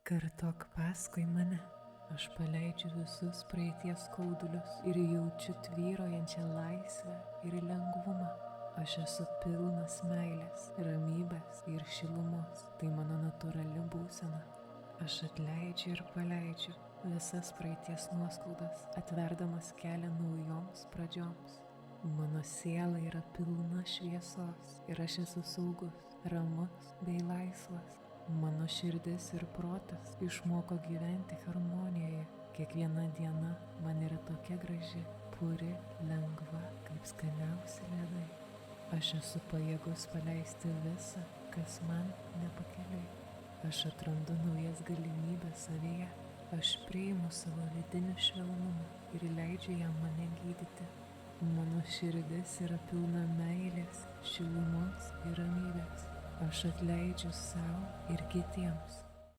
Kartok paskui mane, aš paleidžiu visus praeities skaudulius ir jaučiu tvyrojančią laisvę ir lengvumą. Aš esu pilnas meilės, ramybės ir šilumos, tai mano natūrali būsena. Aš atleidžiu ir paleidžiu visas praeities nuoskaudas, atverdamas kelią naujoms pradžioms. Mano siela yra pilna šviesos ir aš esu saugus, ramus bei laisvas. Mano širdis ir protas išmoko gyventi harmonijoje. Kiekviena diena man yra tokia graži, puri, lengva, kaip skaniausi ledai. Aš esu pajėgus paleisti visą, kas man nepakeliui. Aš atrandu naujas galimybės savyje. Aš priimu savo vidinį švelnumą ir leidžiu jam mane gydyti. Mano širdis yra pilna meilės, šilumos ir ramybės. Aš atleidžiu sau ir kitiems.